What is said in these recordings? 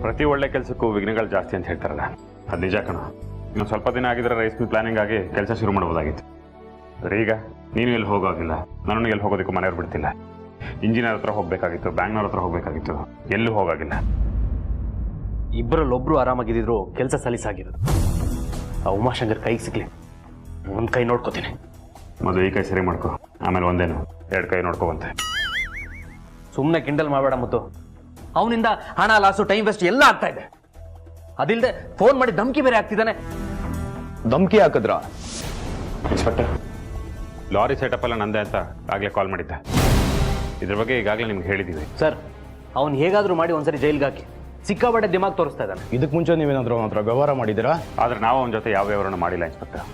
ಪ್ರತಿ ಒಳ್ಳೆ ಕೆಲಸಕ್ಕೂ ವಿಘ್ನಗಳು ಜಾಸ್ತಿ ಅಂತ ಹೇಳ್ತಾರಲ್ಲ, ಅದು ನಿಜ ಕಣ. ಇನ್ನು ಸ್ವಲ್ಪ ದಿನ ಆಗಿದ್ರೆ ರೈಸ್ ಮಿಲ್ ಪ್ಲಾನಿಂಗ್ ಆಗಿ ಕೆಲಸ ಶುರು ಮಾಡ್ಬೋದಾಗಿತ್ತು. ಆದರೆ ಈಗ ನೀನು ಎಲ್ಲಿ ಹೋಗೋಗಿಲ್ಲ, ನನ್ನನ್ನು ಎಲ್ಲಿ ಹೋಗೋದಕ್ಕೂ ಮನೆಯವ್ರು ಬಿಡ್ತಿಲ್ಲ. ಇಂಜಿನಿಯರ್ ಹತ್ರ ಹೋಗಬೇಕಾಗಿತ್ತು, ಬ್ಯಾಂಗ್ಳೂರ್ ಹತ್ರ ಹೋಗಬೇಕಾಗಿತ್ತು, ಎಲ್ಲೂ ಹೋಗಾಗಿಲ್ಲ. ಇಬ್ಬರಲ್ಲೊಬ್ರು ಆರಾಮಾಗಿದ್ದಿದ್ರು ಕೆಲಸ ಸಲೀಸಾಗಿರೋದು. ಆ ಉಮಾಶಂಕರ್ ಕೈಗೆ ಸಿಗ್ಲಿ, ಒಂದು ಕೈ ನೋಡ್ಕೋತೀನಿ. ಮೊದಲು ಈ ಕೈ ಸರಿ ಮಾಡ್ಕೊ, ಆಮೇಲೆ ಒಂದೇನು 2 ಕೈ ನೋಡ್ಕೋವಂತೆ. ಸುಮ್ಮನೆ ಕಿಂಡಲ್ ಮಾಡಬೇಡ ಮತ್ತು ಅವನಿಂದ ಹಣ ಲಾಸು, ಟೈಮ್ ವೇಸ್ಟ್ ಎಲ್ಲ ಆಗ್ತಾ ಇದೆ. ಅದಿಲ್ಲದೆ ಫೋನ್ ಮಾಡಿ ಧಮಕಿ ಬೇರೆ ಆಗ್ತಿದ್ದಾನೆ. ಧಮಕಿ ಹಾಕಿದ್ರ? ಇನ್ಸ್ಪೆಕ್ಟರ್, ಲಾರಿ ಸೆಟಪ್ ಎಲ್ಲ ನಂದೆ ಅಂತ ಆಗಲೇ ಕಾಲ್ ಮಾಡಿದ್ದೆ. ಇದ್ರ ಬಗ್ಗೆ ಈಗಾಗಲೇ ನಿಮ್ಗೆ ಹೇಳಿದ್ದೀವಿ. ಸರ್, ಅವ್ನು ಹೇಗಾದರೂ ಮಾಡಿ ಒಂದ್ಸರಿ ಜೈಲ್ಗೆ ಹಾಕಿ. ಸಿಕ್ಕಾಬಟ್ಟೆ ದಿಮಾಗ್ ತೋರಿಸ್ತಾ ಇದ್ದಾನೆ. ಇದಕ್ಕೆ ಮುಂಚೆ ನೀವೇನಾದ್ರೂ ಅವನ ಹತ್ರ ವ್ಯವಹಾರ ಮಾಡಿದ್ದೀರಾ? ಆದರೆ ನಾವು ಅವನ ಜೊತೆ ಯಾವ ವ್ಯವಹಾರ ಮಾಡಿಲ್ಲ ಇನ್ಸ್ಪೆಕ್ಟರ್.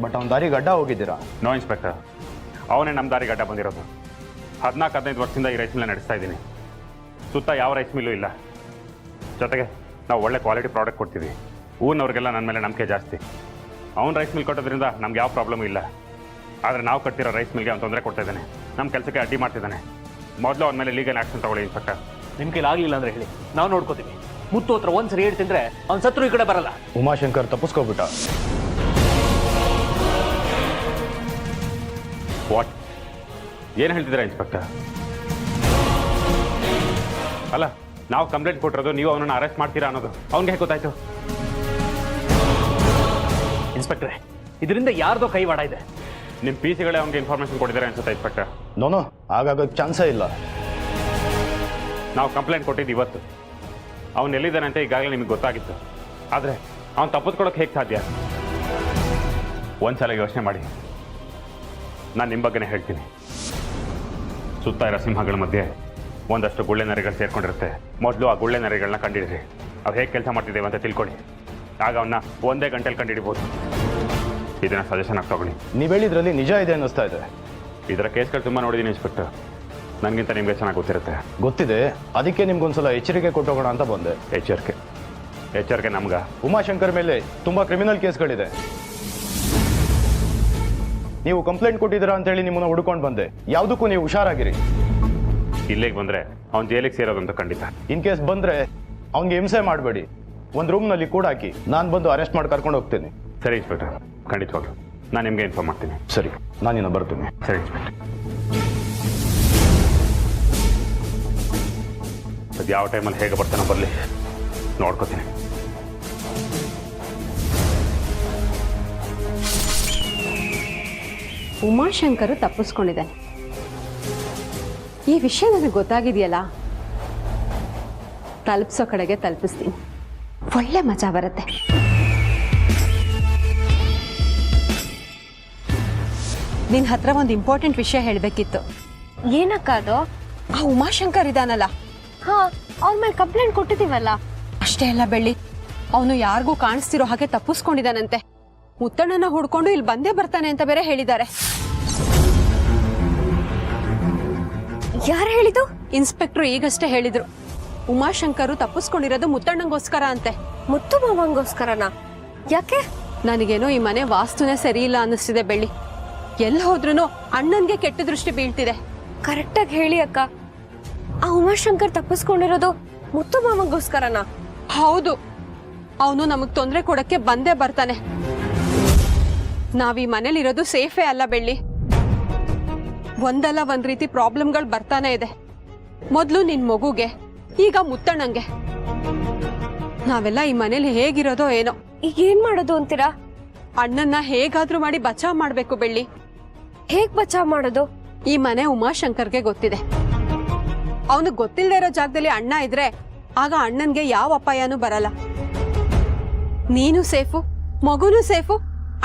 ಬಟ್ ಅವ್ನ ದಾರಿಗೆ ಅಡ್ಡ ಹೋಗಿದ್ದೀರಾ? ನೋ ಇನ್ಸ್ಪೆಕ್ಟರ್, ಅವನೇ ನಮ್ಮ ದಾರಿಗೆ ಅಡ್ಡ ಬಂದಿರೋದು. 14-15 ವರ್ಷದಿಂದ ಈ ರೈಸ್ ಮಿಲ್ನ ನಡೆಸ್ತಾ ಇದ್ದೀನಿ. ಸುತ್ತ ಯಾವ ರೈಸ್ ಮಿಲ್ಲು ಇಲ್ಲ. ಜೊತೆಗೆ ನಾವು ಒಳ್ಳೆ ಕ್ವಾಲಿಟಿ ಪ್ರಾಡಕ್ಟ್ ಕೊಡ್ತೀವಿ. ಊರಿನವ್ರಿಗೆಲ್ಲ ನನ್ನ ಮೇಲೆ ನಂಬಿಕೆ ಜಾಸ್ತಿ. ಅವ್ನು ರೈಸ್ ಮಿಲ್ ಕೊಟ್ಟೋದ್ರಿಂದ ನಮ್ಗೆ ಯಾವ ಪ್ರಾಬ್ಲಮ್ ಇಲ್ಲ. ಆದರೆ ನಾವು ಕಟ್ತಿರೋ ರೈಸ್ ಮಿಲ್ಗೆ ಅವ್ನು ತೊಂದರೆ ಕೊಡ್ತಾ ಇದ್ದಾನೆ, ನಮ್ಮ ಕೆಲಸಕ್ಕೆ ಅಡ್ಡಿ ಮಾಡ್ತಿದ್ದಾನೆ. ಮೊದಲು ಅವನ ಮೇಲೆ ಲೀಗಲ್ ಆಕ್ಷನ್ ತಗೊಳ್ಳಿ ಇನ್ಸ್ಪೆಕ್ಟರ್. ನಿಮ್ಮ ಕೈಲಿ ಆಗಲಿಲ್ಲ ಅಂದ್ರೆ ಹೇಳಿ, ನಾವು ನೋಡ್ಕೋತೀವಿ. ಮುತ್ತು ಹತ್ರ ಒಂದ್ಸರಿ ಹೇಳಿ ತಿಂದ್ರೆ ಅವ್ನು ಸತ್ರು ಈ ಕಡೆ ಬರಲ್ಲ. ಉಮಾಶಂಕರ್ ತಪ್ಪಿಸ್ಕೋಬಿಟ್ಟ. ವಾಟ್? ಏನು ಹೇಳ್ತಿದ್ದೀರಾ ಇನ್ಸ್ಪೆಕ್ಟರ್? ಅಲ್ಲ, ನಾವು ಕಂಪ್ಲೇಂಟ್ ಕೊಟ್ಟಿರೋದು, ನೀವು ಅವನನ್ನು ಅರೆಸ್ಟ್ ಮಾಡ್ತೀರಾ ಅನ್ನೋದು ಅವ್ನಿಗೆ ಹೇಗೆ ಗೊತ್ತಾಯ್ತು? ಇನ್ಸ್ಪೆಕ್ಟ್ರೆ, ಇದರಿಂದ ಯಾರ್ದೋ ಕೈವಾಡ ಇದೆ. ನಿಮ್ಮ ಪಿ ಸಿಗಳೇ ಅವ್ನಿಗೆ ಇನ್ಫಾರ್ಮೇಷನ್ ಕೊಟ್ಟಿದ್ದಾರೆ ಅನ್ಸುತ್ತೆ ಇನ್ಸ್ಪೆಕ್ಟರ್. ನೋನು ಆಗಾಗೋಕ್ಕೆ ಚಾನ್ಸೇ ಇಲ್ಲ. ನಾವು ಕಂಪ್ಲೇಂಟ್ ಕೊಟ್ಟಿದ್ದು ಇವತ್ತು. ಅವ್ನು ಎಲ್ಲಿದ್ದಾನೆ ಅಂತ ಈಗಾಗಲೇ ನಿಮಗೆ ಗೊತ್ತಾಗಿತ್ತು. ಆದರೆ ಅವ್ನು ತಪ್ಪಿಸ್ಕೊಳಕ್ಕೆ ಹೇಗೆ ಸಾಧ್ಯ? ಒಂದ್ಸಲ ಯೋಚನೆ ಮಾಡಿ. ನಾನು ನಿಮ್ಮ ಬಗ್ಗೆನೇ ಹೇಳ್ತೀನಿ. ಸುತ್ತ ಇರೋ ಸಿಂಹಗಳ ಮಧ್ಯೆ ಒಂದಷ್ಟು ಗುಳ್ಳೆ ನರಿಗಳು ಸೇರ್ಕೊಂಡಿರುತ್ತೆ. ಮೊದಲು ಆ ಗುಳ್ಳೆ ನರಿಗಳನ್ನ ಕಂಡಿಡಿರಿ. ಅವು ಹೇಗೆ ಕೆಲಸ ಮಾಡ್ತಿದ್ದೇವೆ ಅಂತ ತಿಳ್ಕೊಳ್ಳಿ. ಆಗ ಅವನ್ನ ಒಂದೇ ಗಂಟೆಲಿ ಕಂಡುಹಿಡಿಬೋದು. ಇದನ್ನ ಸಜೆಷನ್ ಆಗಿ ತಗೊಳ್ಳಿ. ನೀವು ಹೇಳಿದ್ರಲ್ಲಿ ನಿಜ ಇದೆ ಅನ್ನಿಸ್ತಾ ಇದೆ. ಇದರ ಕೇಸ್ಗಳು ತುಂಬ ನೋಡಿದ್ದೀನಿ ಇನ್ಸ್ಪೆಕ್ಟರ್. ನನಗಿಂತ ನಿಮಗೆ ಚೆನ್ನಾಗಿ ಗೊತ್ತಿರುತ್ತೆ. ಗೊತ್ತಿದೆ, ಅದಕ್ಕೆ ನಿಮ್ಗೊಂದ್ಸಲ ಎಚ್ಚರಿಕೆ ಕೊಟ್ಟೋಗೋಣ ಅಂತ ಬಂದೆ. ಎಚ್ಚರಿಕೆ ನಮ್ಗೆ? ಉಮಾಶಂಕರ್ ಮೇಲೆ ತುಂಬಾ ಕ್ರಿಮಿನಲ್ ಕೇಸ್ಗಳಿದೆ. ನೀವು ಕಂಪ್ಲೇಂಟ್ ಕೊಟ್ಟಿದ್ದೀರಾ ಅಂತ ಹೇಳಿ ನಿಮ್ಮನ್ನ ಹುಡ್ಕೊಂಡು ಬಂದೆ. ಯಾವುದಕ್ಕೂ ನೀವು ಹುಷಾರಾಗಿರಿ. ಇಲ್ಲಿಗೆ ಬಂದರೆ ಅವ್ನು ಜೈಲಿಗೆ ಸೇರೋದಂತ ಖಂಡಿತ. ಇನ್ ಕೇಸ್ ಬಂದ್ರೆ ಅವ್ನಿಗೆ ಹಿಂಸೆ ಮಾಡಬೇಡಿ. ಒಂದು ರೂಮ್ನಲ್ಲಿ ಕೂಡ ಹಾಕಿ, ನಾನು ಬಂದು ಅರೆಸ್ಟ್ ಮಾಡಿ ಕರ್ಕೊಂಡು ಹೋಗ್ತೀನಿ. ಸರಿ ಇನ್ಸ್ಪೆಕ್ಟರ್, ಖಂಡಿತವಾಗ್ಲು ನಾನು ನಿಮಗೆ ಇನ್ಫಾರ್ಮ್ ಮಾಡ್ತೀನಿ. ಸರಿ, ನಾನಿನ್ನ ಬರ್ತೀನಿ. ಸರಿ ಇನ್ಸ್ಪೆಕ್ಟರ್. ಅದು ಯಾವ ಟೈಮಲ್ಲಿ ಹೇಗೆ ಬರ್ತಾನೋ ಬರಲಿ, ನೋಡ್ಕೋತೀನಿ. ಉಮಾಶಂಕರ್ ತಪ್ಪಿಸ್ಕೊಂಡಿದ್ದಾನೆ. ಈ ವಿಷಯ ನನಗೆ ಗೊತ್ತಾಗಿದೆಯಲ್ಲ, ತಲುಪಿಸೋ ಕಡೆಗೆ ತಲುಪಿಸ್ತೀನಿ. ಒಳ್ಳೆ ಮಜಾ ಬರುತ್ತೆ. ನಿನ್ನ ಹತ್ರ ಒಂದು ಇಂಪಾರ್ಟೆಂಟ್ ವಿಷಯ ಹೇಳಬೇಕಿತ್ತು. ಏನಕ್ಕ ಅದು? ಆ ಉಮಾಶಂಕರ್ ಇದಾನಲ್ಲ, ಹಾ, ಅವ್ನ ಮೇಲೆ ಕಂಪ್ಲೇಂಟ್ ಕೊಟ್ಟಿದ್ದೀವಲ್ಲ. ಅಷ್ಟೇ ಅಲ್ಲ ಬೆಳ್ಳಿ, ಅವನು ಯಾರಿಗೂ ಕಾಣಿಸ್ತಿರೋ ಹಾಗೆ ತಪ್ಪಿಸ್ಕೊಂಡಿದ್ದಾನಂತೆ. ಮುತ್ತಣ್ಣನ ಹುಡ್ಕೊಂಡು ಇಲ್ಲಿ ಬಂದೇ ಬರ್ತಾನೆ ಅಂತ ಬೇರೆ ಹೇಳಿದ್ದಾರೆ. ಯಾರು ಹೇಳಿದ್ದು? ಇನ್ಸ್ಪೆಕ್ಟರ್ ಈಗಷ್ಟೇ ಹೇಳಿದ್ರು. ಉಮಾಶಂಕರು ತಪ್ಪಿಸ್ಕೊಂಡಿರೋದು ಮುತ್ತಣ್ಣಂಗೋಸ್ಕರ ಅಂತೆ. ಮುತ್ತು ಮಾವಂಗೋಸ್ಕರನಾ? ಯಾಕೆ? ನನಗೇನೋ ಈ ಮನೆ ವಾಸ್ತುನೇ ಸರಿ ಇಲ್ಲ ಅನ್ನಿಸ್ತಿದೆ ಬೆಳ್ಳಿ. ಎಲ್ಲಿ ಹೋದ್ರೂ ಅಣ್ಣನ್ಗೆ ಕೆಟ್ಟ ದೃಷ್ಟಿ ಬೀಳ್ತಿದೆ. ಕರೆಕ್ಟಾಗಿ ಹೇಳಿ ಅಕ್ಕ, ಆ ಉಮಾಶಂಕರ್ ತಪ್ಪಿಸ್ಕೊಂಡಿರೋದು ಮುತ್ತು ಮಾವಂಗೋಸ್ಕರನಾ? ಹೌದು, ಅವನು ನಮಗ್ ತೊಂದರೆ ಕೊಡಕ್ಕೆ ಬಂದೇ ಬರ್ತಾನೆ. ನಾವ್ ಈ ಮನೇಲಿರೋದು ಸೇಫೇ ಅಲ್ಲ ಬೆಳ್ಳಿ. ಒಂದಲ್ಲ ಒಂದ್ ರೀತಿ ಪ್ರಾಬ್ಲಮ್ಗಳು ಬರ್ತಾನೆ ಇದೆ. ಮೊದ್ಲು ನಿನ್ ಮಗುಗೆ, ಈಗ ಮುತ್ತಣ್ಣಂಗೆ. ನಾವೆಲ್ಲ ಈ ಮನೇಲಿ ಹೇಗಿರೋದೋ ಏನೋ. ಈಗ ಏನ್ ಮಾಡೋದು ಅಂತೀರಾ? ಅಣ್ಣನ್ನ ಹೇಗಾದ್ರೂ ಮಾಡಿ ಬಚಾವ್ ಮಾಡ್ಬೇಕು ಬೆಳ್ಳಿ. ಹೇಗ್ ಬಚಾವ್ ಮಾಡೋದು? ಈ ಮನೆ ಉಮಾಶಂಕರ್ಗೆ ಗೊತ್ತಿದೆ. ಅವನಿಗೆ ಗೊತ್ತಿಲ್ಲದೆ ಇರೋ ಜಾಗದಲ್ಲಿ ಅಣ್ಣ ಇದ್ರೆ ಆಗ ಅಣ್ಣನ್ಗೆ ಯಾವ ಅಪಾಯನೂ ಬರಲ್ಲ. ನೀನು ಸೇಫು, ಮಗುನೂ ಸೇಫು,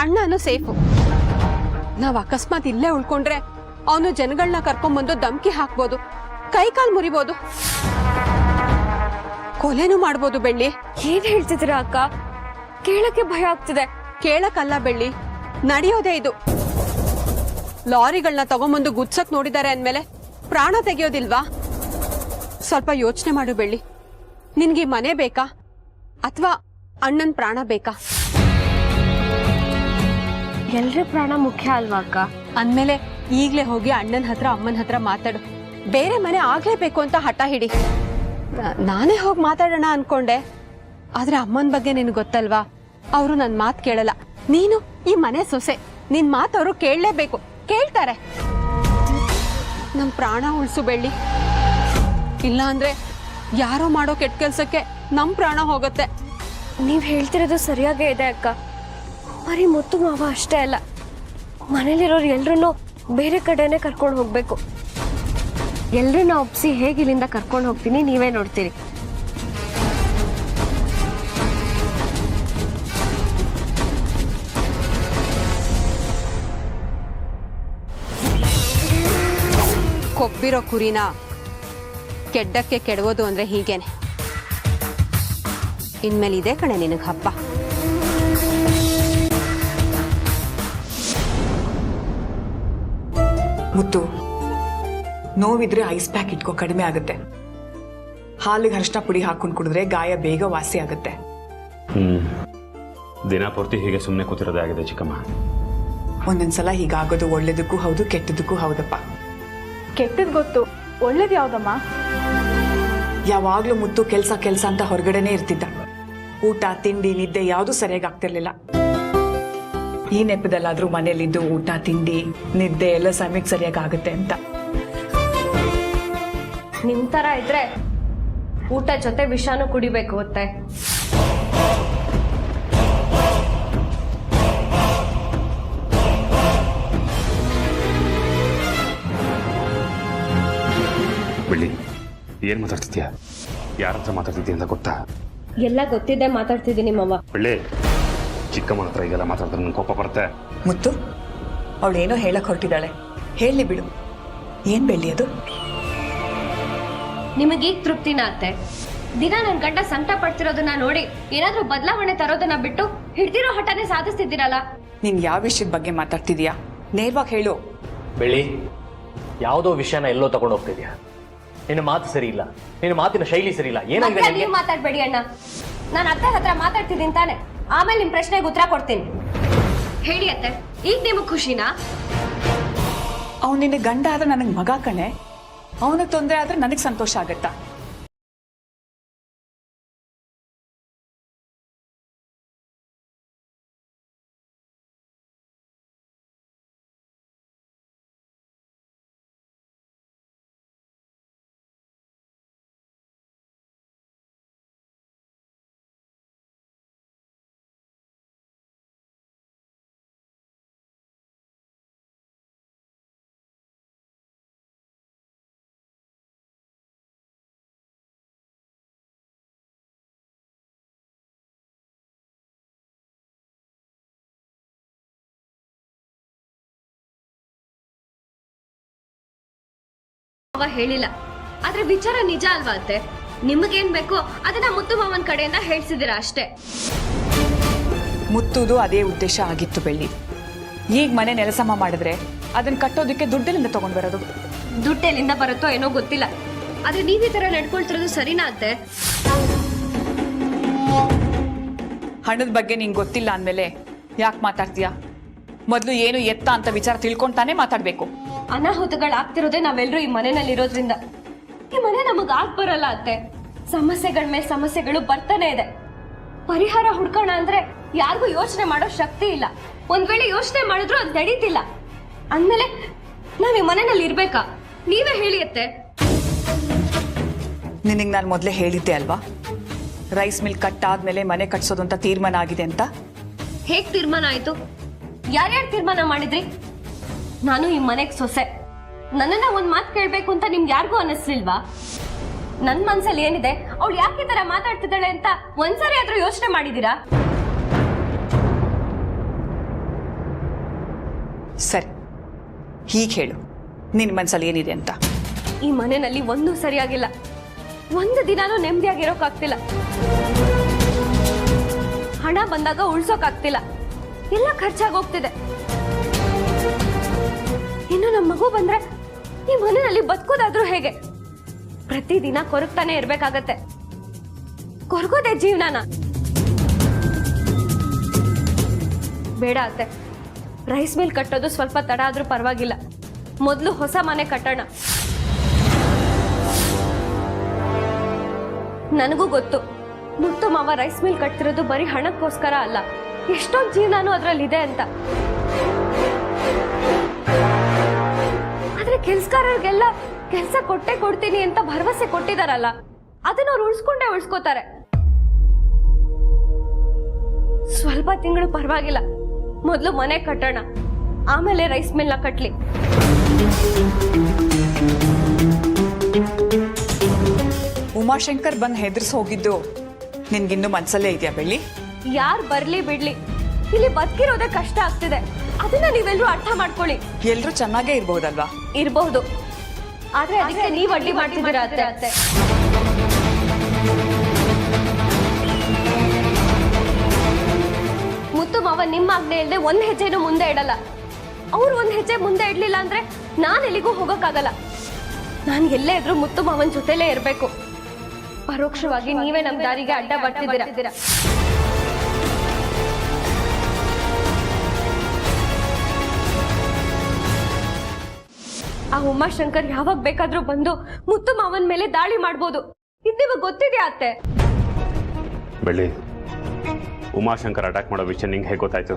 ಅಣ್ಣನೂ ಸೇಫು. ನಾವ್ ಅಕಸ್ಮಾತ್ ಇಲ್ಲೇ ಉಳ್ಕೊಂಡ್ರೆ ಅವನು ಜನಗಳನ್ನ ಕರ್ಕೊಂಡ್ಬಂದು ಧಮ್ಕಿ ಹಾಕ್ಬೋದು, ಕೈ ಕಾಲ್ ಮುರಿಬೋದು, ಕೊಲೆನೂ ಮಾಡ್ಬೋದು ಬೆಳ್ಳಿ. ಏನ್ ಹೇಳ್ತಿದ್ದೀರಾ ಅಕ್ಕ? ಕೇಳಕ್ಕೆ ಭಯ ಆಗ್ತಿದೆ. ಕೇಳಕ್ಕಲ್ಲ ಬೆಳ್ಳಿ, ನಡೆಯೋದೇ ಇದು. ಲಾರಿಗಳನ್ನ ತಗೊಂಬಂದು ಗುಡ್ಸಕ್ ನೋಡಿದ್ದಾರೆ ಅಂದ್ಮೇಲೆ ಪ್ರಾಣ ತೆಗೆಯೋದಿಲ್ವಾ? ಸ್ವಲ್ಪ ಯೋಚನೆ ಮಾಡು ಬೆಳ್ಳಿ. ನಿನ್ಗೆ ಮನೆ ಬೇಕಾ ಅಥವಾ ಅಣ್ಣನ್ ಪ್ರಾಣ ಬೇಕಾ? ಎಲ್ರ ಪ್ರಾಣ ಮುಖ್ಯ ಅಲ್ವಾ ಅಕ್ಕ? ಅಂದ್ಮೇಲೆ ಈಗ್ಲೇ ಹೋಗಿ ಅಣ್ಣನ ಹತ್ರ ಅಮ್ಮನ ಹತ್ರ ಮಾತಾಡು. ಬೇರೆ ಮನೆ ಆಗ್ಲೇಬೇಕು ಅಂತ ಹಠ ಹಿಡಿ. ನಾನೇ ಹೋಗಿ ಮಾತಾಡೋಣ ಅನ್ಕೊಂಡೆ, ಆದ್ರೆ ಅಮ್ಮನ ಬಗ್ಗೆ ನಿನಗೆ ಗೊತ್ತಲ್ವಾ, ಅವರು ನನ್ನ ಮಾತು ಕೇಳಲ್ಲ. ನೀನು ಈ ಮನೆ ಸೊಸೆ, ನಿನ್ ಮಾತು ಅವರು ಕೇಳಲೇಬೇಕು, ಕೇಳ್ತಾರೆ. ನಮ್ಮ ಪ್ರಾಣ ಉಳಿಸು ಬೆಳ್ಳಿ, ಇಲ್ಲ ಅಂದ್ರೆ ಯಾರೋ ಮಾಡೋ ಕೆಟ್ಟ ಕೆಲ್ಸಕ್ಕೆ ನಮ್ಮ ಪ್ರಾಣ ಹೋಗುತ್ತೆ. ನೀವ್ ಹೇಳ್ತಿರೋದು ಸರಿಯಾಗೇ ಇದೆ ಅಕ್ಕ. ಬರೀ ಮುತ್ತು ಮಾವ ಅಷ್ಟೇ ಅಲ್ಲ, ಮನೇಲಿರೋರು ಎಲ್ರನ್ನೂ ಬೇರೆ ಕಡೆನೆ ಕರ್ಕೊಂಡು ಹೋಗ್ಬೇಕು. ಎಲ್ರನ್ನ ಒಪ್ಸಿ ಹೇಗೆ ಇಲ್ಲಿಂದ ಕರ್ಕೊಂಡು ಹೋಗ್ತೀನಿ ನೀವೇ ನೋಡ್ತೀರಿ. ಕೊಬ್ಬಿರೋ ಕುರಿನ ಕೆಡ್ಡಕ್ಕೆ ಕೆಡವೋದು ಅಂದ್ರೆ ಹೀಗೇನೆ. ಇನ್ಮೇಲೆ ಇದೆ ಕಣೆ ನಿನಗೆ ಹಬ್ಬ. ಮುತ್ತು, ನೋವಿದ್ರೆ ಐಸ್ ಪ್ಯಾಕ್ ಇಟ್ಕೋ, ಕಡಿಮೆ ಆಗುತ್ತೆ. ಹಾಲಿಗೆ ಅರಿಶಿನ ಪುಡಿ ಹಾಕೊಂಡು ಕುಡಿದ್ರೆ ಗಾಯ ಬೇಗ ವಾಸಿ ಆಗುತ್ತೆ. ದಿನ ಪೂರ್ತಿ ಹೀಗೆ ಸುಮ್ಮನೆ ಕೂತಿರೋದೇ ಆಗಿದೆ ಚಿಕ್ಕಮ್ಮ. ಒಂದೊಂದ್ಸಲ ಹೀಗಾಗೋದು ಒಳ್ಳೇದಕ್ಕೂ ಹೌದು, ಕೆಟ್ಟದಕ್ಕೂ ಹೌದಪ್ಪ. ಕೆಟ್ಟದ್ ಗೊತ್ತು, ಒಳ್ಳೇದು ಯಾವ್ದಮ್ಮ? ಯಾವಾಗ್ಲೂ ಮುತ್ತು ಕೆಲ್ಸ ಅಂತ ಹೊರಗಡೆನೆ ಇರ್ತಿದ್ದ. ಊಟ ತಿಂಡಿ ನಿದ್ದೆ ಯಾವುದು ಸರಿಯಾಗಿ ಆಗ್ತಿರ್ಲಿಲ್ಲ. ಈ ನೆಪದಲ್ಲಾದ್ರೂ ಮನೇಲಿದ್ದು ಊಟ ತಿಂಡಿ ನಿದ್ದೆ ಎಲ್ಲ ಸಮಯಕ್ಕೆ ಸರಿಯಾಗಿ ಆಗುತ್ತೆ ಅಂತ. ನಿಮ್ ತರ ಇದ್ರೆ ಊಟ ಜೊತೆ ವಿಷಾನು ಕುಡಿಬೇಕು ಗೊತ್ತೆ. ಬೆಳ್ಳಿ, ಏನ್ ಮಾತಾಡ್ತಿದ್ಯಾ? ಯಾರ ಹತ್ರ ಮಾತಾಡ್ತಿದ್ಯಾ ಅಂತ ಗೊತ್ತಾ? ಎಲ್ಲ ಗೊತ್ತಿದ್ದೆ ಮಾತಾಡ್ತಿದ್ದೀನಿ ಮಾವ. ಬೆಳ್ಳಿ, ಚಿಕ್ಕಮ್ಮನ ಹತ್ರ ಇದೆಲ್ಲ ಮಾತಾಡಿದ್ರೆ ನನ್ಗೆ ಕೋಪ ಬರುತ್ತೆ. ಮುತ್ತು, ಅವಳೇನೋ ಹೇಳಕ್ ಹೊರಟಿದ್ದಾಳೆ, ಹೇಳಿ ಬಿಡು. ಏನ್ ಬೆಳ್ಳಿ ಅದು? ನಿಮಗೀಗ ತೃಪ್ತಿನ ಅತ್ತೆ? ದಿನ ನನ್ ಗಂಡ ಸಂಕಟ ಪಡ್ತಿರೋದನ್ನ ನೋಡಿ ಏನಾದ್ರೂ ಬದಲಾವಣೆ ತರೋದನ್ನ ಬಿಟ್ಟು ಹಿಡ್ದಿರೋ ಹಠನೇ ಸಾಧಿಸ್ತಿದ್ದೀರಲ್ಲ. ನೀನ್ ಯಾವ ವಿಷಯದ ಬಗ್ಗೆ ಮಾತಾಡ್ತಿದ್ಯಾ? ನೇರವಾಗಿ ಹೇಳು. ಬೆಳ್ಳಿ, ಯಾವುದೋ ವಿಷಯನ ಎಲ್ಲೋ ತಗೊಂಡು ಹೋಗ್ತಿದ್ಯಾ. ನಿನ್ನ ಮಾತು ಸರಿ ಇಲ್ಲ, ನಿನ್ನ ಮಾತಿನ ಶೈಲಿ ಸರಿ ಇಲ್ಲ. ಏನಾಗಿದೆ? ನೀವು ಮಾತಾಡ್ಬೇಡಿ ಅಣ್ಣ, ನಾನು ಅತ್ತೆ ಹತ್ರ ಮಾತಾಡ್ತಿದ್ದೀನಿ ತಾನೆ, ಆಮೇಲೆ ನಿಮ್ ಪ್ರಶ್ನೆಗೆ ಉತ್ತರ ಕೊಡ್ತೀನಿ. ಹೇಳಿ ಅತ್ತೆ, ಈಗ ನಿಮಗ್ ಖುಷಿನಾ? ಅವ್ನು ನಿನ್ನ ಗಂಡ ಆದ್ರೆ ನನಗೆ ಮಗ ಕಣೆ, ಅವನಿಗೆ ತೊಂದರೆ ಆದ್ರೆ ನನಗೆ ಸಂತೋಷ ಆಗತ್ತಾ? ಅವ ಹೇಳಿಲ್ಲ, ಆದ್ರೆ ವಿಚಾರ ನಿಜ ಅಲ್ವಾ ಅತ್ತೆ? ನಿಮಗೇನ್ ಬೇಕೋ ಅದನ್ನ ಮುತ್ತು ಮಾವನ್ ಕಡೆಯಿಂದ ಹೇಳ್ಸಿದ್ದೀರಾ ಅಷ್ಟೇ. ಮುತ್ತುದು ಅದೇ ಉದ್ದೇಶ ಆಗಿತ್ತು ಬೆಳ್ಳಿ. ಈಗ ಮನೆ ನೆಲಸಮ ಮಾಡಿದ್ರೆ ಅದನ್ನ ಕಟ್ಟೋದಕ್ಕೆ ದುಡ್ಡಿನಿಂದ ತಗೊಂಡ್ ಬರೋದು. ದುಡ್ಡು ಎಲ್ಲಿಂದ ಬರುತ್ತೋ ಏನೋ ಗೊತ್ತಿಲ್ಲ, ಆದ್ರೆ ನೀವ್ ಈ ತರ ನಡ್ಕೊಳ್ತಿರೋದು ಸರಿನಾ ಅತ್ತೆ? ಹಣದ ಬಗ್ಗೆ ನಿಂಗೆ ಗೊತ್ತಿಲ್ಲ ಅಂದ್ಮೇಲೆ ಯಾಕೆ ಮಾತಾಡ್ತೀಯಾ? ಮೊದಲು ಏನು ಎತ್ತ ಅಂತ ವಿಚಾರ ತಿಳ್ಕೊಂತಾನೆ ಮಾತಾಡ್ಬೇಕು. ಅನಾಹುತಗಳಾಗ್ತಿರೋದೇ ನಾವೆಲ್ಲರೂ ಈ ಮನೆಯಲ್ಲಿ ಇರೋದ್ರಿಂದ. ಈ ಮನೆ ನಮಗ್ ಆಗ್ ಬರಲ್ಲ ಅತ್ತೆ. ಸಮಸ್ಯೆಗಳ ಮೇಲೆ ಸಮಸ್ಯೆಗಳು ಬರ್ತಾನೆ ಇದೆ. ಪರಿಹಾರ ಹುಡ್ಕೋಣ ಅಂದ್ರೆ ಯಾರಿಗೂ ಯೋಚನೆ ಮಾಡೋ ಶಕ್ತಿ ಇಲ್ಲ. ಒಂದ್ ವೇಳೆ ಯೋಚನೆ ಮಾಡಿದ್ರು ಅದ್ ನಡೀತಿಲ್ಲ ಅಂದ್ಮೇಲೆ ನಾವ್ ಈ ಮನೆಯಲ್ಲಿ ಇರ್ಬೇಕಾ? ನೀವೇ ಹೇಳಿ ಅತ್ತೆ. ನಿನಗೆ ನಾನು ಮೊದಲೇ ಹೇಳಿದ್ದೆ ಅಲ್ವಾ, ರೈಸ್ ಮಿಲ್ ಕಟ್ ಆದ್ಮೇಲೆ ಮನೆ ಕಟ್ಸೋದು ಅಂತ ತೀರ್ಮಾನ ಆಗಿದೆ ಅಂತ. ಹೇಗ್ ತೀರ್ಮಾನ ಆಯ್ತು? ಯಾರ್ಯಾರು ತೀರ್ಮಾನ ಮಾಡಿದ್ರಿ? ನಾನು ಈ ಮನೆಗ್ ಸೊಸೆ, ನನ್ನನ್ನ ಒಂದ್ ಮಾತು ಕೇಳ್ಬೇಕು ಅಂತ ನಿಮ್ಗೆ ಯಾರಿಗೂ ಅನ್ನಿಸ್ಲಿಲ್ವಾ? ನನ್ ಮನ್ಸಲ್ಲಿ ಏನಿದೆ, ಅವಳು ಯಾಕೆ ಈ ತರ ಮಾತಾಡ್ತಿದ್ದಾಳೆ ಅಂತ ಒಂದ್ಸರಿ ಆದ್ರೂ ಯೋಚನೆ ಮಾಡಿದೀರಾ? ಸರಿ, ಹೀಗೆ ಹೇಳು, ನಿನ್ನ ಮನ್ಸಲ್ಲಿ ಏನಿದೆ ಅಂತ. ಈ ಮನೆಯಲ್ಲಿ ಒಂದೂ ಸರಿಯಾಗಿಲ್ಲ. ಒಂದು ದಿನಾನೂ ನೆಮ್ಮದಿಯಾಗಿರೋಕಾಗ್ತಿಲ್ಲ. ಹಣ ಬಂದಾಗ ಉಳ್ಸೋಕಾಗ್ತಿಲ್ಲ, ಎಲ್ಲ ಖರ್ಚಾಗಿ ಹೋಗ್ತಿದೆ. ಇನ್ನು ನಮ್ಮ ಮಗು ಬಂದ್ರೆ ಈ ಮನೆಯಲ್ಲಿ ಬದುಕೋದಾದ್ರೂ ಹೇಗೆ? ಪ್ರತಿದಿನ ಕೊರಗ್ತಾನೆ ಇರ್ಬೇಕಾಗತ್ತೆ. ಕೊರಗೋದೇ ಜೀವನನ? ಬೇಡ ಅತ್ತೆ, ರೈಸ್ ಮಿಲ್ ಕಟ್ಟೋದು ಸ್ವಲ್ಪ ತಡ ಆದ್ರೂ ಪರವಾಗಿಲ್ಲ. ಮೊದಲು ಹೊಸ ಮನೆ ಕಟ್ಟೋಣ. ನನಗೂ ಗೊತ್ತು ಮುತ್ತು ಮಾವ ರೈಸ್ ಮಿಲ್ ಕಟ್ತಿರೋದು ಬರೀ ಹಣಕ್ಕೋಸ್ಕರ ಅಲ್ಲ, ಎಷ್ಟೊಂದು ಜೀವನಾನು ಅದ್ರಲ್ಲಿದೆ ಅಂತ. ಆದ್ರೆ ಕೆಲ್ಸಗಾರರಿಗೆಲ್ಲ ಕೆಲ್ಸ ಕೊಟ್ಟೆ ಕೊಡ್ತೀನಿ ಅಂತ ಭರವಸೆ ಕೊಟ್ಟಿದಾರಲ್ಲ, ಅದನ್ನ ಅವ್ರು ಉಳಿಸ್ಕೋತಾರೆ. ಸ್ವಲ್ಪ ತಿಂಗಳು ಪರವಾಗಿಲ್ಲ, ಮೊದಲು ಮನೆ ಕಟ್ಟೋಣ, ಆಮೇಲೆ ರೈಸ್ ಮಿಲ್ನ ಕಟ್ಲಿ. ಉಮಾಶಂಕರ್ ಬಂದು ಹೆದರ್ಸ್ ಹೋಗಿದ್ದು ನಿನ್ಗಿನ್ನೂ ಮನ್ಸಲ್ಲೇ ಇದೆಯಾ ಬೆಳ್ಳಿ? ಯಾರು ಬರ್ಲಿ ಬಿಡ್ಲಿ, ಇಲ್ಲಿ ಬದುಕಿರೋದೇ ಕಷ್ಟ ಆಗ್ತಿದೆ. ಅದನ್ನ ನೀವೆಲ್ಲರೂ ಅರ್ಥ ಮಾಡ್ಕೊಳ್ಳಿ. ಎಲ್ರೂ ಚೆನ್ನಾಗೇ ಇರ್ಬೋದಲ್ವಾ? ಇರಬಹುದು, ಆದ್ರೆ ಅದಕ್ಕೆ ನೀವ್ ಅಡ್ಡಿ ಮಾಡ್ತಿದ್ದೀರಾ ಅತ್ತೆ. ಮುತ್ತು ಮಾವ ನಿಮ್ಮ ಆಜ್ಞೆ ಇಲ್ಲದೆ ಒಂದ್ ಹೆಜ್ಜೆನೂ ಮುಂದೆ ಇಡಲ್ಲ. ಅವ್ರು ಒಂದ್ ಹೆಜ್ಜೆ ಮುಂದೆ ಇಡ್ಲಿಲ್ಲ ಅಂದ್ರೆ ನಾನ್ ಎಲ್ಲಿಗೂ ಹೋಗಕ್ಕಾಗಲ್ಲ. ನಾನ್ ಎಲ್ಲೇ ಇದ್ರು ಮುತ್ತು ಮಾವನ್ ಜೊತೆಲೇ ಇರ್ಬೇಕು. ಪರೋಕ್ಷವಾಗಿ ನೀವೇ ನಮ್ ದಾರಿಗೆ ಅಡ್ಡ ಬರ್ತಿದ್ದೀರಾ. ಆ ಉಮಾಶಂಕರ್ ಯಾವಾಗ ಬೇಕಾದ್ರೂ ಬಂದು ಮುತ್ತು ಮಾವನ್ ಮೇಲೆ ದಾಳಿ ಮಾಡ್ಬೋದು. ಇದ್ದಿವಾಗ ಗೊತ್ತಿದ್ಯಾ ಅತ್ತೆ? ಬೆಳ್ಳಿ, ಉಮಾಶಂಕರ್ ಅಟ್ಯಾಕ್ ಮಾಡೋ ವಿಷಯ ನಿಂಗೆ ಹೇಗೆ ಗೊತ್ತಾಯ್ತು?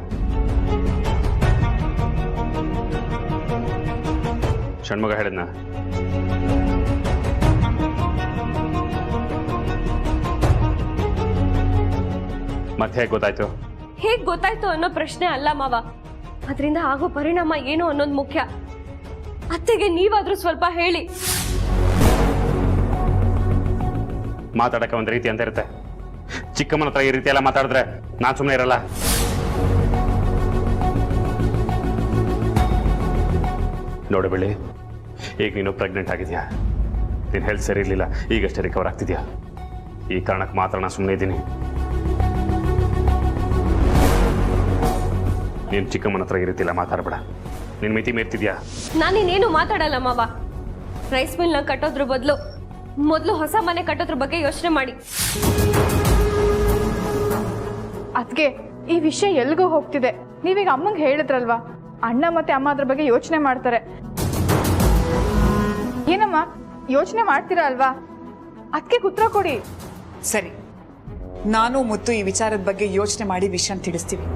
ಷಣ್ಮುಗ ಹೇಳಿದ್ನ? ಮತ್ತೆ ಹೇಗೆ ಗೊತ್ತಾಯ್ತು? ಹೇಗ್ ಗೊತ್ತಾಯ್ತು ಅನ್ನೋ ಪ್ರಶ್ನೆ ಅಲ್ಲ ಮಾವ, ಅದರಿಂದ ಆಗೋ ಪರಿಣಾಮ ಏನು ಅನ್ನೋದು ಮುಖ್ಯ. ಅತ್ತೆಗೆ ನೀವಾದ್ರೂ ಸ್ವಲ್ಪ ಹೇಳಿ. ಮಾತಾಡಕ್ಕೆ ಒಂದು ರೀತಿ ಅಂತ ಇರುತ್ತೆ. ಚಿಕ್ಕಮ್ಮನ ಹತ್ರ ಈ ರೀತಿ ಎಲ್ಲ ಮಾತಾಡಿದ್ರೆ ನಾನು ಸುಮ್ಮನೆ ಇರಲ್ಲ. ನೋಡು ಬೆಳ್ಳಿ, ಈಗ ನೀನು ಪ್ರೆಗ್ನೆಂಟ್ ಆಗಿದ್ಯಾ, ನಿನ್ನ ಹೆಲ್ತ್ ಸರಿ ಇರಲಿಲ್ಲ, ಈಗಷ್ಟೇ ರಿಕವರ್ ಆಗ್ತಿದ್ಯಾ. ಈ ಕಾರಣಕ್ಕೆ ಮಾತ್ರ ನಾನು ಸುಮ್ಮನೆ ಇದ್ದೀನಿ. ನೀನು ಚಿಕ್ಕಮ್ಮನ ಹತ್ರ ಈ ರೀತಿ ಎಲ್ಲ ಮಾತಾಡಬೇಡ. ನಿನ್ನ ಮಿತಿ ಮೀರ್ತಿದ್ಯಾ? ನಾನಿನ್ನೇನು ಮಾತಾಡಲ್ಲ ಮಾವ. ರೈಸ್ ಮಿಲ್ನ ಕಟ್ಟೋದ್ರ ಬದಲು ಮೊದಲು ಹೊಸ ಮನೆ ಕಟ್ಟೋದ್ರ ಬಗ್ಗೆ ಯೋಚನೆ ಮಾಡಿ. ಅದ್ಗೆ ಈ ವಿಷಯ ಎಲ್ಗೋ ಹೋಗ್ತಿದೆ. ನೀವೀಗ ಅಮ್ಮಂಗೆ ಹೇಳಿದ್ರಲ್ವಾ, ಅಣ್ಣ ಮತ್ತೆ ಅಮ್ಮ ಅದ್ರ ಬಗ್ಗೆ ಯೋಚನೆ ಮಾಡ್ತಾರೆ. ಏನಮ್ಮ ಯೋಚನೆ ಮಾಡ್ತೀರಾ ಅಲ್ವಾ? ಅದಕ್ಕೆ ಉತ್ತರ ಕೊಡಿ. ಸರಿ, ನಾನು ಮುತ್ತು ಈ ವಿಚಾರದ ಬಗ್ಗೆ ಯೋಚನೆ ಮಾಡಿ ವಿಷಯ ತಿಳಿಸ್ತೀವಿ.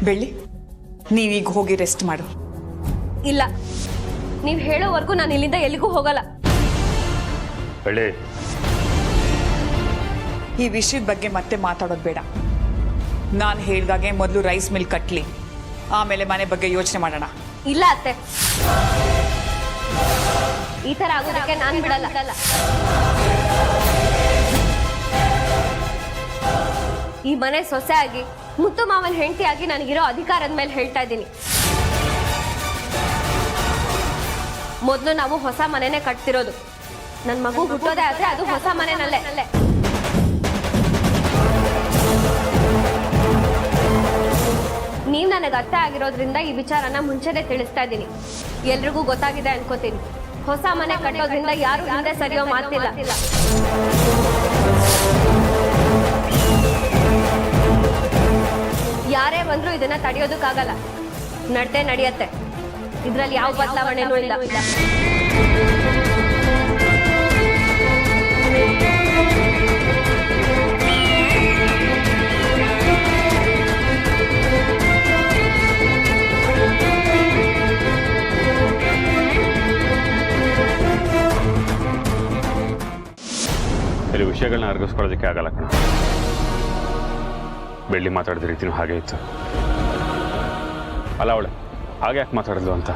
ಬೆಳ್ಳಿ, ನೀವೀಗ ಹೋಗಿ ರೆಸ್ಟ್ ಮಾಡು. ಇಲ್ಲ, ನೀವ್ ಹೇಳೋವರೆಗೂ ನಾನು ಇಲ್ಲಿಂದ ಎಲ್ಲಿಗೂ ಹೋಗಲ್ಲ. ಬೆಳ್ಳಿ, ಈ ವಿಷಯದ ಬಗ್ಗೆ ಮತ್ತೆ ಮಾತಾಡೋದು ಬೇಡ. ನಾನು ಹೇಳ್ದಾಗೆ ಮೊದಲು ರೈಸ್ ಮಿಲ್ ಕಟ್ಲಿ, ಆಮೇಲೆ ಮನೆ ಬಗ್ಗೆ ಯೋಚನೆ ಮಾಡೋಣ. ಇಲ್ಲ ಅತ್ತೆ, ಈ ತರ ಆಗೋದಕ್ಕೆ ನಾನು ಬಿಡಲ್ಲ. ಈ ಮನೆ ಸೊಸೆ ಆಗಿ ಮುತ್ತು ಮಾವನ್ ಹೆಂಡತಿ ಆಗಿ ನನಗಿರೋ ಅಧಿಕಾರದ ಮೇಲೆ ಹೇಳ್ತಾ ಇದ್ದೀನಿ. ಮೊದಲು ನಾವು ಹೊಸ ಮನೆನೇ ಕಟ್ತಿರೋದು. ನನ್ನ ಮಗು ಹುಟ್ಟೋದೇ ಆದ್ರೆ ಅದು ಹೊಸ ಮನೆನಲ್ಲೇ. ನೀವ್ ನನಗೆ ಅರ್ಥ ಆಗಿರೋದ್ರಿಂದ ಈ ವಿಚಾರನ ಮುಂಚೆನೆ ತಿಳಿಸ್ತಾ ಇದ್ದೀನಿ. ಎಲ್ರಿಗೂ ಗೊತ್ತಾಗಿದೆ ಅನ್ಕೋತೀನಿ. ಹೊಸ ಮನೆ ಕಟ್ಟೋದ್ರಿಂದ ಯಾರು ಹಿಂದೆ ಸರಿಯೋ ಮಾತಿಲ್ಲ. ಯಾರೇ ಬಂದ್ರು ಇದನ್ನ ತಡೆಯೋದಕ್ಕಾಗಲ್ಲ. ನಡತೆ ನಡೆಯತ್ತೆ, ಇದ್ರಲ್ಲಿ ಯಾವ ಬದಲಾವಣೆನೂ ಇಲ್ಲ. ಕೆಲವು ವಿಷಯಗಳನ್ನ ಅರ್ಗಿಸ್ಕೊಳ್ಳೋದಕ್ಕೆ ಆಗಲ್ಲ ಕಣ. ಬೆಳ್ಳಿ ಮಾತಾಡಿದ ರೀತಿನೂ ಹಾಗೆ ಇತ್ತು. ಅಲ್ಲ, ಅವಳೆ ಹಾಗೆ ಯಾಕೆ ಮಾತಾಡಿದ್ಲು ಅಂತ.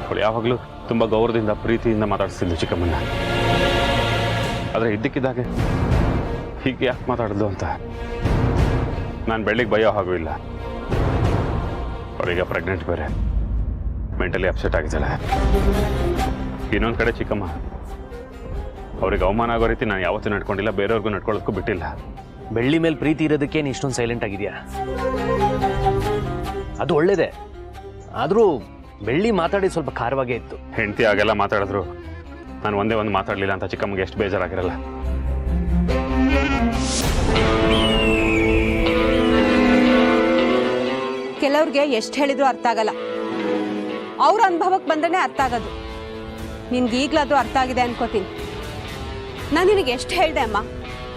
ಅವಳು ಯಾವಾಗಲೂ ತುಂಬ ಗೌರವದಿಂದ ಪ್ರೀತಿಯಿಂದ ಮಾತಾಡಿಸ್ತಿದ್ಲು ಚಿಕ್ಕಮ್ಮನ್ನ. ಆದರೆ ಇದ್ದಕ್ಕಿದ್ದಾಗೆ ಹೀಗೆ ಯಾಕೆ ಮಾತಾಡಿದ್ಲು ಅಂತ ನಾನು ಬೆಳ್ಳಿಗೆ ಬಯ್ಯೋ ಹಾಗೂ ಇಲ್ಲ. ಅವಳೀಗ ಪ್ರೆಗ್ನೆಂಟ್ ಬೇರೆ, ಮೆಂಟಲಿ ಅಪ್ಸೆಟ್ ಆಗಿದ್ದಾಳೆ. ಇನ್ನೊಂದು ಕಡೆ ಚಿಕ್ಕಮ್ಮ ಅವ್ರಿಗೆ ಅವಮಾನ ಆಗೋ ರೀತಿ ನಾನು ಯಾವತ್ತೂ ನಡ್ಕೊಂಡಿಲ್ಲ, ಬೇರೆಯವ್ರಿಗೂ ನಡ್ಕೊಳ್ಳೋದಕ್ಕೂ ಬಿಟ್ಟಿಲ್ಲ. ಬೆಳ್ಳಿ ಮೇಲೆ ಪ್ರೀತಿ ಇರೋದಕ್ಕೆ ನೀನು ಇಷ್ಟೊಂದು ಸೈಲೆಂಟ್ ಆಗಿದೆಯಾ? ಅದು ಒಳ್ಳೇದೇ, ಆದರೂ ಬೆಳ್ಳಿ ಮಾತಾಡಿ ಸ್ವಲ್ಪ ಖಾರವಾಗೇ ಇತ್ತು. ಹೆಂಡತಿ ಆಗೆಲ್ಲ ಮಾತಾಡಿದ್ರು ನಾನು ಒಂದೇ ಒಂದು ಮಾತಾಡಲಿಲ್ಲ ಅಂತ ಚಿಕ್ಕಮ್ಮಗೆ ಎಷ್ಟು ಬೇಜಾರಾಗಿರಲ್ಲ. ಕೆಲವ್ರಿಗೆ ಎಷ್ಟು ಹೇಳಿದ್ರು ಅರ್ಥ ಆಗಲ್ಲ. ಅವ್ರ ಅನುಭವಕ್ಕೆ ಬಂದ್ರೆ ಅರ್ಥ ಆಗೋದು. ನಿನ್ಗೆ ಈಗ್ಲದು ಅರ್ಥ ಆಗಿದೆ ಅನ್ಕೋತೀನಿ. ನಾನು ನಿನಗೆ ಎಷ್ಟು ಹೇಳ್ದೆ ಅಮ್ಮ,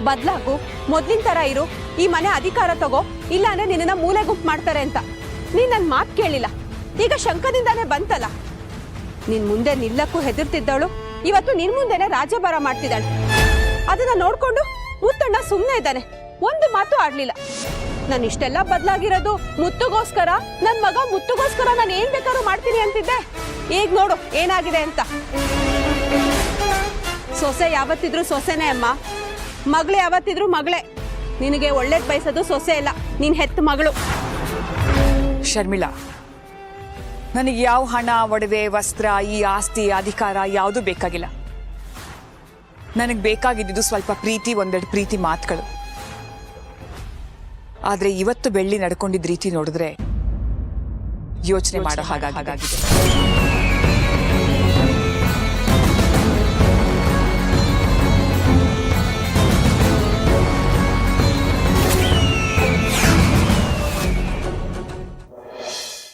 ಬದ್ಲಾಗು, ಮೊದ್ಲಿನ ತರ ಇರು, ಈ ಮನೆ ಅಧಿಕಾರ ತಗೋ, ಇಲ್ಲ ಅಂದ್ರೆ ನಿನ್ನ ಮೂಲೆ ಗುಂಪು ಮಾಡ್ತಾರೆ ಅಂತ. ನೀನ್ ನನ್ ಮಾತು ಕೇಳಿಲ್ಲ. ಈಗ ಶಂಕದಿಂದಾನೇ ಬಂತಲ್ಲ. ನಿನ್ ಮುಂದೆ ನಿಲ್ಲಕ್ಕೂ ಹೆದರ್ತಿದ್ದವಳು ಇವತ್ತು ನಿನ್ ಮುಂದೆನೆ ರಾಜ್ಯಭಾರ ಮಾಡ್ತಿದ್ದಾಳೆ. ಅದನ್ನ ನೋಡ್ಕೊಂಡು ಮುತ್ತಣ್ಣ ಸುಮ್ಮನೆ ಇದ್ದಾನೆ, ಒಂದು ಮಾತು ಆಡ್ಲಿಲ್ಲ. ನಾನು ಇಷ್ಟೆಲ್ಲ ಬದಲಾಗಿರೋದು ಮುತ್ತುಗೋಸ್ಕರ, ನನ್ ಮಗ ಮುತ್ತುಗೋಸ್ಕರ ನಾನು ಏನ್ ಬೇಕಾದ್ರೂ ಮಾಡ್ತೀನಿ ಅಂತಿದ್ದೆ. ಈಗ ನೋಡು ಏನಾಗಿದೆ ಅಂತ. ಸೊಸೆ ಯಾವತ್ತಿದ್ರು ಸೊಸೆನೇ ಅಮ್ಮ, ಮಗಳು ಯಾವತ್ತಿದ್ರು ಮಗಳೇ. ನಿನಗೆ ಒಳ್ಳೇದ್ ಬಯಸೋದು ಸೊಸೆ ಇಲ್ಲ, ನೀನ್ ಹೆತ್ತ ಮಗಳು. ಶರ್ಮಿಳಾ, ನನಗೆ ಯಾವ ಹಣ, ಒಡವೆ, ವಸ್ತ್ರ, ಈ ಆಸ್ತಿ, ಅಧಿಕಾರ ಯಾವುದೂ ಬೇಕಾಗಿಲ್ಲ. ನನಗೆ ಬೇಕಾಗಿದ್ದು ಸ್ವಲ್ಪ ಪ್ರೀತಿ, ಒಂದೆರಡು ಪ್ರೀತಿ ಮಾತುಗಳು. ಆದ್ರೆ ಇವತ್ತು ಬೆಳ್ಳಿ ನಡ್ಕೊಂಡಿದ್ದ ರೀತಿ ನೋಡಿದ್ರೆ ಯೋಚನೆ ಮಾಡೋ ಹಾಗಾಗಿದೆ.